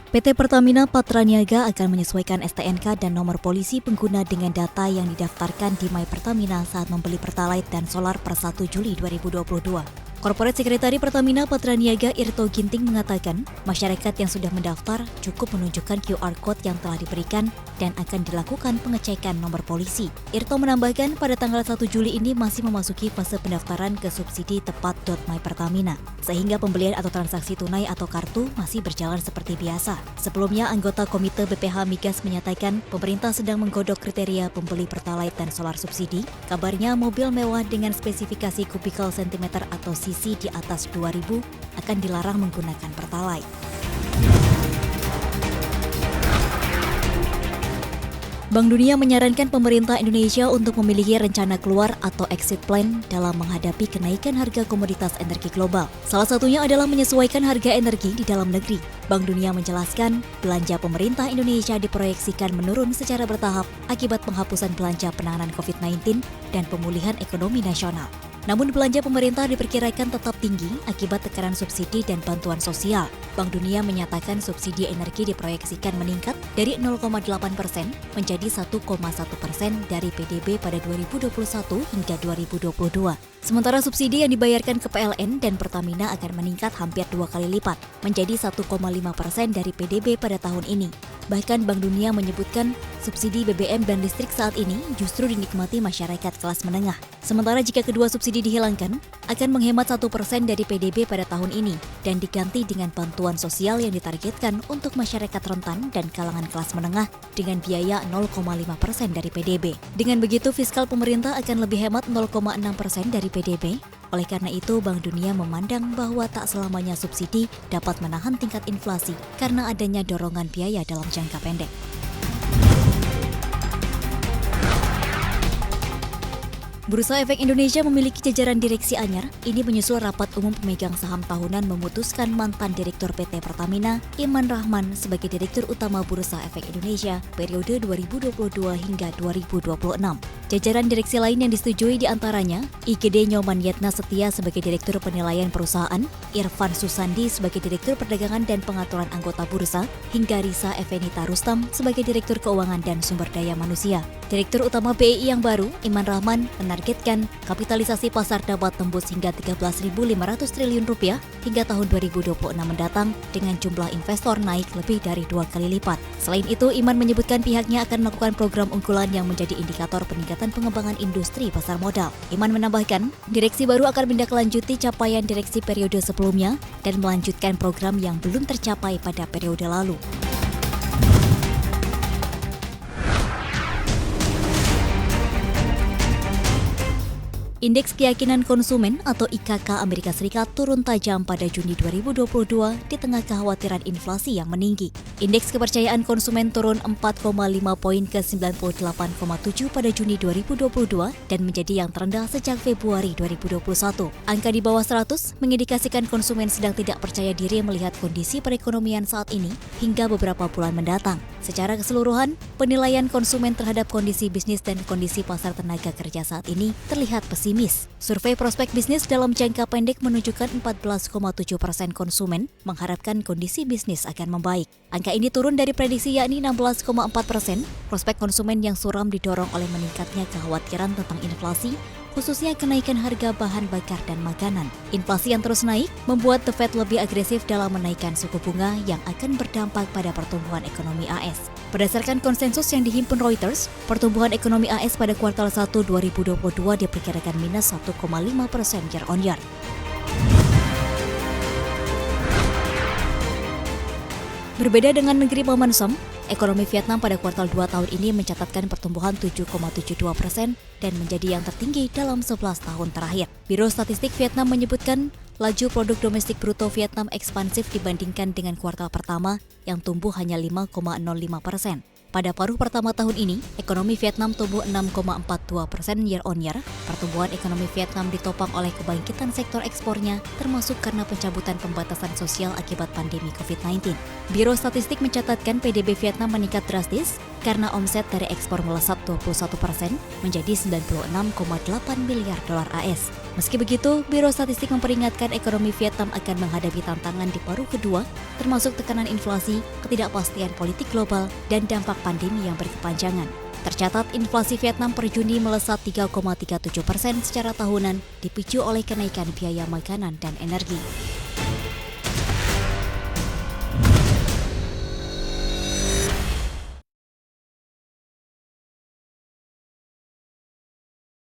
PT Pertamina Patraniaga akan menyesuaikan STNK dan nomor polisi pengguna dengan data yang didaftarkan di My Pertamina saat membeli Pertalite dan Solar per 1 Juli 2022. Korporat Sekretari Pertamina Patraniaga Irto Ginting mengatakan, masyarakat yang sudah mendaftar cukup menunjukkan QR Code yang telah diberikan dan akan dilakukan pengecekan nomor polisi. Irto menambahkan pada tanggal 1 Juli ini masih memasuki fase pendaftaran ke subsidi tepat.mypertamina, sehingga pembelian atau transaksi tunai atau kartu masih berjalan seperti biasa. Sebelumnya, anggota Komite BPH Migas menyatakan pemerintah sedang menggodok kriteria pembeli Pertalite dan Solar subsidi. Kabarnya mobil mewah dengan spesifikasi kubikel sentimeter atau sisi di atas 2.000 akan dilarang menggunakan Pertalite. Bank Dunia menyarankan pemerintah Indonesia untuk memiliki rencana keluar atau exit plan dalam menghadapi kenaikan harga komoditas energi global. Salah satunya adalah menyesuaikan harga energi di dalam negeri. Bank Dunia menjelaskan, belanja pemerintah Indonesia diproyeksikan menurun secara bertahap akibat penghapusan belanja penanganan COVID-19 dan pemulihan ekonomi nasional. Namun belanja pemerintah diperkirakan tetap tinggi akibat tekanan subsidi dan bantuan sosial. Bank Dunia menyatakan subsidi energi diproyeksikan meningkat dari 0,8% menjadi 1,1% dari PDB pada 2021 hingga 2022. Sementara subsidi yang dibayarkan ke PLN dan Pertamina akan meningkat hampir 2 kali lipat, menjadi 1,5% dari PDB pada tahun ini. Bahkan Bank Dunia menyebutkan subsidi BBM dan listrik saat ini justru dinikmati masyarakat kelas menengah. Sementara jika kedua subsidi dihilangkan, akan menghemat 1% dari PDB pada tahun ini dan diganti dengan bantuan sosial yang ditargetkan untuk masyarakat rentan dan kalangan kelas menengah dengan biaya 0,5% dari PDB. Dengan begitu, fiskal pemerintah akan lebih hemat 0,6% dari PDB. Oleh karena itu, Bank Dunia memandang bahwa tak selamanya subsidi dapat menahan tingkat inflasi karena adanya dorongan biaya dalam jangka pendek. Bursa Efek Indonesia memiliki jajaran direksi anyar. Ini menyusul rapat umum pemegang saham tahunan memutuskan mantan Direktur PT Pertamina, Iman Rahman, sebagai Direktur Utama Bursa Efek Indonesia periode 2022 hingga 2026. Jajaran direksi lain yang disetujui diantaranya IGD Nyoman Yetna Setia sebagai Direktur Penilaian Perusahaan, Irfan Susandi sebagai Direktur Perdagangan dan Pengaturan Anggota Bursa, hingga Risa Evenita Rustam sebagai Direktur Keuangan dan Sumber Daya Manusia. Direktur Utama BI yang baru, Iman Rahman, menargetkan kapitalisasi pasar dapat tembus hingga 13.500 triliun rupiah hingga tahun 2026 mendatang dengan jumlah investor naik lebih dari 2 kali lipat. Selain itu, Iman menyebutkan pihaknya akan melakukan program unggulan yang menjadi indikator peningkatan pengembangan industri pasar modal. Iman menambahkan, direksi baru akan menindaklanjuti capaian direksi periode sebelumnya dan melanjutkan program yang belum tercapai pada periode lalu. Indeks Keyakinan Konsumen atau IKK Amerika Serikat turun tajam pada Juni 2022 di tengah kekhawatiran inflasi yang meninggi. Indeks kepercayaan konsumen turun 4,5 poin ke 98,7 pada Juni 2022 dan menjadi yang terendah sejak Februari 2021. Angka di bawah 100 mengindikasikan konsumen sedang tidak percaya diri melihat kondisi perekonomian saat ini hingga beberapa bulan mendatang. Secara keseluruhan, penilaian konsumen terhadap kondisi bisnis dan kondisi pasar tenaga kerja saat ini terlihat pesimis. Survei prospek bisnis dalam jangka pendek menunjukkan 14,7% konsumen mengharapkan kondisi bisnis akan membaik. Angka ini turun dari prediksi yakni 16,4%. Prospek konsumen yang suram didorong oleh meningkatnya kekhawatiran tentang inflasi, khususnya kenaikan harga bahan bakar dan makanan. Inflasi yang terus naik membuat The Fed lebih agresif dalam menaikkan suku bunga yang akan berdampak pada pertumbuhan ekonomi AS. Berdasarkan konsensus yang dihimpun Reuters, pertumbuhan ekonomi AS pada kuartal 1 2022 diperkirakan minus 1,5% year on year. Berbeda dengan negeri Paman Sam, ekonomi Vietnam pada kuartal 2 tahun ini mencatatkan pertumbuhan 7,72% dan menjadi yang tertinggi dalam 11 tahun terakhir. Biro Statistik Vietnam menyebutkan laju produk domestik bruto Vietnam ekspansif dibandingkan dengan kuartal pertama yang tumbuh hanya 5,05%. Pada paruh pertama tahun ini, ekonomi Vietnam tumbuh 6,42% year on year. Pertumbuhan ekonomi Vietnam ditopang oleh kebangkitan sektor ekspornya, termasuk karena pencabutan pembatasan sosial akibat pandemi COVID-19. Biro Statistik mencatatkan PDB Vietnam meningkat drastis karena omset dari ekspor melesat 21% menjadi 96,8 miliar dolar AS. Meski begitu, Biro Statistik memperingatkan ekonomi Vietnam akan menghadapi tantangan di paruh kedua, termasuk tekanan inflasi, ketidakpastian politik global, dan dampak pandemi yang berkepanjangan. Tercatat, inflasi Vietnam per Juni melesat 3,37% secara tahunan, dipicu oleh kenaikan biaya makanan dan energi.